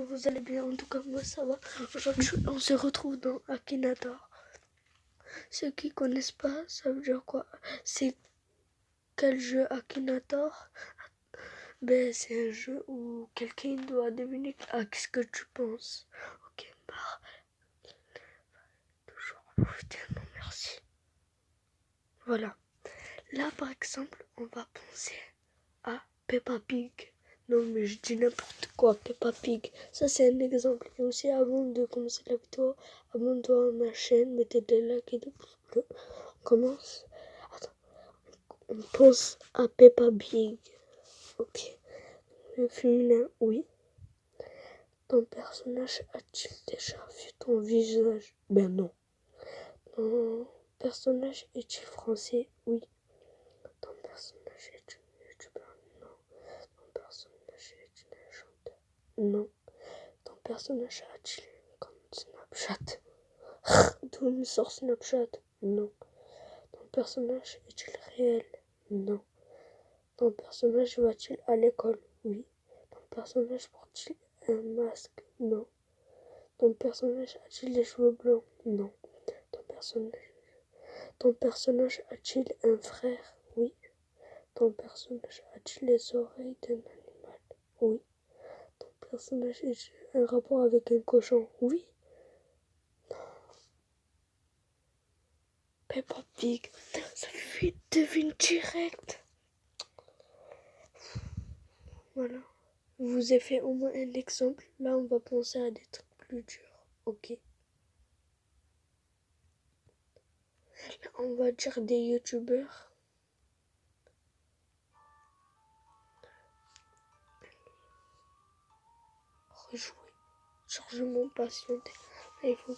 Vous allez bien, en tout cas moi ça va. Aujourd'hui on se retrouve dans Akinator. Ceux qui connaissent pas, ça veut dire quoi? C'est quel jeu Akinator? Ben c'est un jeu où quelqu'un doit deviner qu'est-ce que tu penses. Ok, bah toujours tellement merci. Voilà. Là par exemple on va penser à Peppa Pig. Non mais je dis n'importe quoi, Peppa Pig. Ça c'est un exemple. Et aussi avant de commencer la vidéo, abonne-toi à ma chaîne, mettez des likes et des pouces bleus. On commence. Attends. On pense à Peppa Pig. Ok. Le féminin, oui. Ton personnage a-t-il déjà vu ton visage? Ben non. Ton personnage est-il français? Oui. Ton personnage est-il youtubeur? Non. Ton personnage est-il un chanteur? Non. Ton personnage a-t-il un compte Snapchat? D'où me sort Snapchat? Non. Ton personnage est-il réel? Non. Ton personnage va-t-il à l'école? Oui. Ton personnage porte-t-il un masque? Non. Ton personnage a-t-il les cheveux blancs? Non. Ton personnage a-t-il un frère? Oui. Ton personnage a-t-il les oreilles d'un animal? Oui. Ton personnage a-t-il un rapport avec un cochon? Oui. Peppa Pig, ça fait devine direct. Voilà. Je vous ai fait au moins un exemple. Là, on va penser à des trucs plus durs. Ok. Là, on va dire des youtubeurs. Rejouer. Chargement patienté. Là, il faut...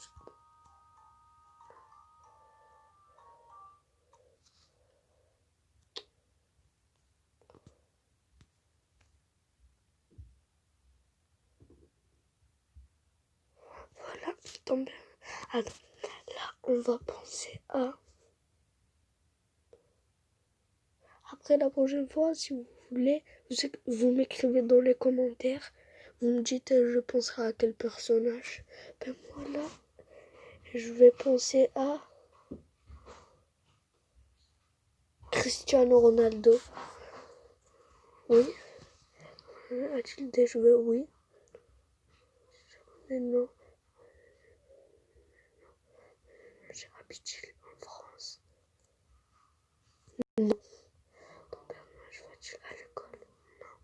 Voilà. Tombe. Attends. Là, on va penser à... Après, la prochaine fois, si vous voulez, vous m'écrivez dans les commentaires. Vous me dites, je penserai à quel personnage. Ben moi, là, je vais penser à... Cristiano Ronaldo. Oui. A-t-il déjà joué? Oui. Mais non. Habite-t-il en France? Non. Ton personnage va-t-il à l'école? Non.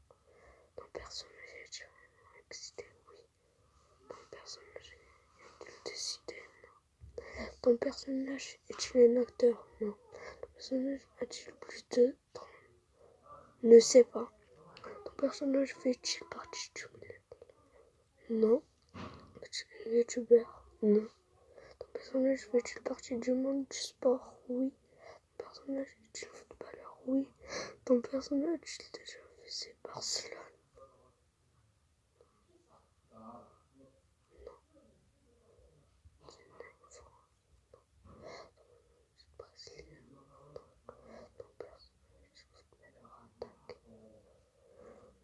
Ton personnage est-il vraiment excité? Oui. Ton personnage est-il décidé? Non. Ton personnage est-il un acteur? Non. Ton personnage a-t-il plus de 30? Ne sais pas. Ton personnage fait-il partie du milieu? Non. Est-il un youtubeur? Non. Ton personnage fait-il partie du monde du sport? Oui. Ton personnage est-il footballeur? Oui. Ton personnage a-t-il déjà vu ses Barcelone? Brésilien? Ton personnage est footballeur attaque?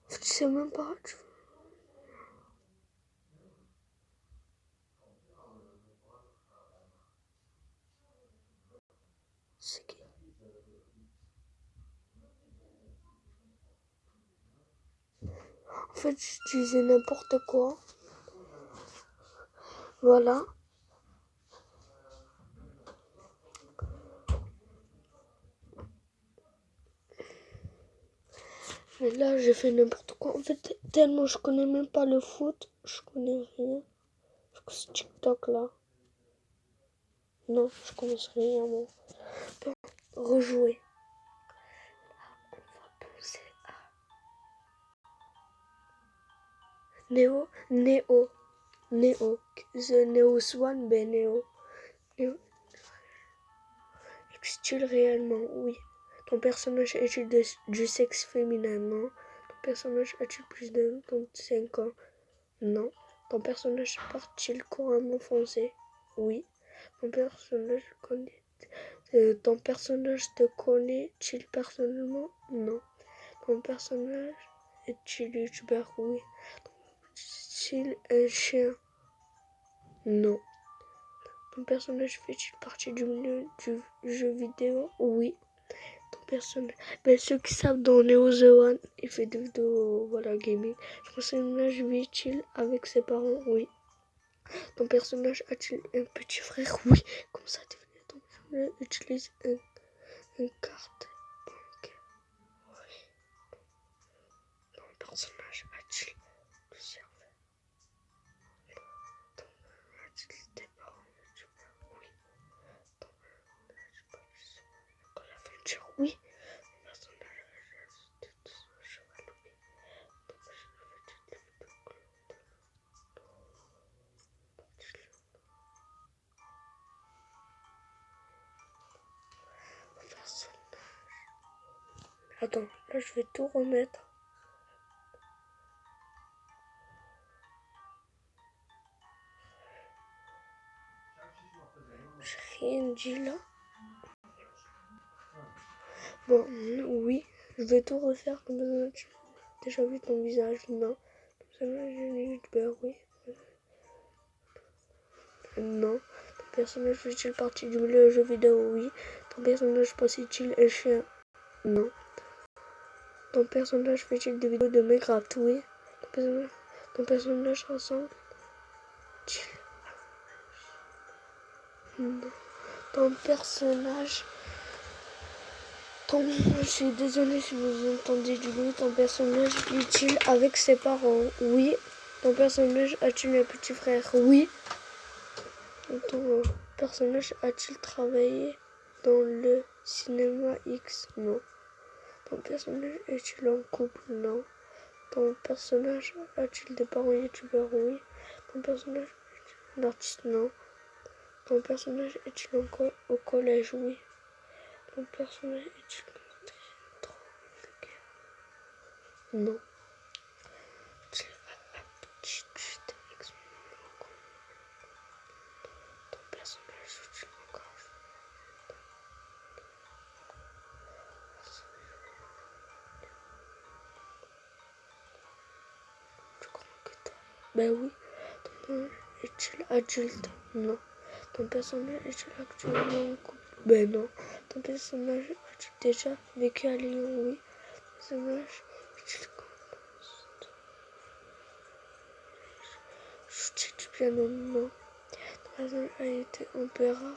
Tu sais même pas. C'est qui? En fait, je disais n'importe quoi. Voilà. Mais là, j'ai fait n'importe quoi. En fait, tellement je connais même pas le foot. Je connais rien. Ce TikTok là. Non, je commence rien, moi. Bon, rejouer. On va penser à Néo. The Neo Swan, ben Néo. Existe-t-il réellement? Oui. Ton personnage est-il du sexe féminin? Non. Ton personnage a-t-il plus de 25 ans? Non. Ton personnage parle-t-il couramment français? Oui. Ton personnage te connaît-il personnellement? Non. Ton personnage est-il youtubeur? Oui. a-t-il un chien? Non. Ton personnage fait-il partie du milieu du jeu vidéo? Oui. Ton personnage... Ben, ceux qui savent, dans Neo The One, il fait des vidéos, voilà, gaming. Ton personnage vit-il avec ses parents? Oui. Ton personnage a-t-il un petit frère? Oui. Comme ça, ton personnage utilise une carte bancaire? Oui. Ton personnage a-t-il plusieurs frères? Ton personnage a-t-il des parents youtubeurs? Oui. Ton personnage participe à l'aventure? Oui. Ton personnage a un cheval? Oui. Ton personnage fait des vidéos? Attends, là je vais tout remettre. J'ai rien dit là. Bon, oui, je vais tout refaire comme ça. Tu as déjà vu ton visage? Non. Ton personnage est youtubeur? Oui. Non. Ton personnage fait-il partie du milieu jeu vidéo? Oui. Ton personnage possède-t-il un chien? Non. Ton personnage fait-il des vidéos de Minecraft? Oui. Ton personnage ressemble-t-il? Non. Ton personnage... Je suis désolée si vous entendez du bruit. Ton personnage vit-il avec ses parents? Oui. Ton personnage a-t-il un petit frère? Oui. Ton personnage a-t-il travaillé dans le cinéma X? Non. Ton personnage est-il en couple? Non. Ton personnage a-t-il des parents youtubeurs? Oui. Ton personnage est-il un artiste? Non. Ton personnage est-il au collège? Oui. Ton personnage est-il trop vulgaire? Non. Ton personnage est-il encore? Tu crois que toi? Ben oui. Ton personnage est-il adulte? Non. Ton personnage est-il actuellement en couple? Ben non. Ton personnage a-t-il déjà vécu à Lyon? Oui. Ton personnage est-il joue-t-il du piano? Non. Ton personnage a été empereur?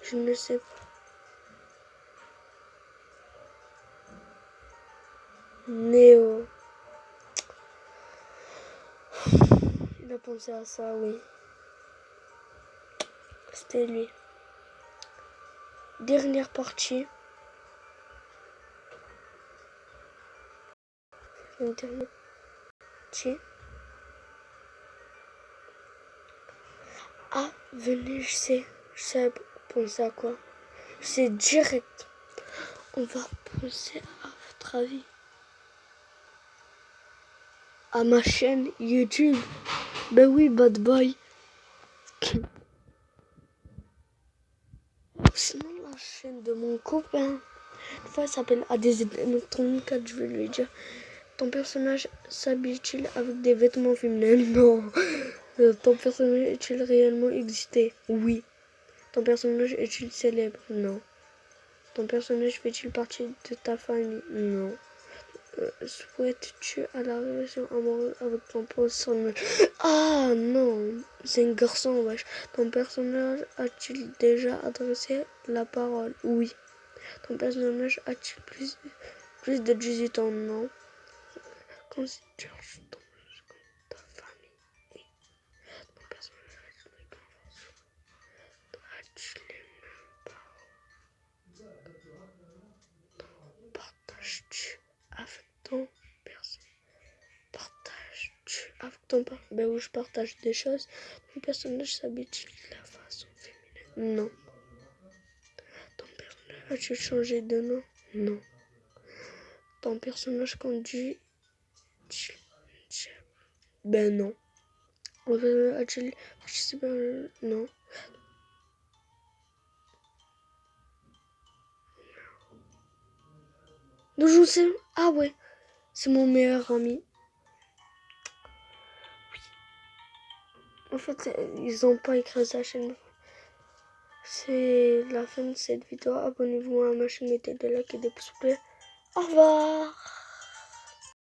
Je ne sais pas. Néo. Il a pensé à ça, oui. C'était lui. Dernière partie. Une dernière partie. Ah, venez, je sais penser à quoi. C'est direct. On va penser à votre avis. À ma chaîne YouTube. Ben oui, Bad Boy. Sinon, la chaîne de mon copain. Une fois, elle s'appelle ADZ Électronique, je vais lui dire. Ton personnage s'habille-t-il avec des vêtements féminins? Non. Ton personnage est-il réellement existé? Oui. Ton personnage est-il célèbre? Non. Ton personnage fait-il partie de ta famille? Non. Souhaites-tu à la relation amoureuse avec ton personnage? Ah non, c'est un garçon, wesh. Ton personnage a-t-il déjà adressé la parole? Oui. Ton personnage a-t-il plus de 18 ans? Non. Considères-tu ton personnage comme ta famille? Oui. Ton personnage a-t-il les mêmes parents? Partages-tu avec ton personnage? Partages-tu avec ton personnage? Ben oui, je partage des choses. Ton personnage s'habille-t-il de la façon féminine? Non. Ton personnage a-t-il changé de nom? Non. Ton personnage conduit? Ben non. Ton personnage a-t-il participé à... Non. Donc je sais... Ah ouais, c'est mon meilleur ami. En fait, ils ont pas écrasé la chaîne. C'est la fin de cette vidéo. Abonnez-vous à ma chaîne, mettez des likes et des pouces bleus. Au revoir.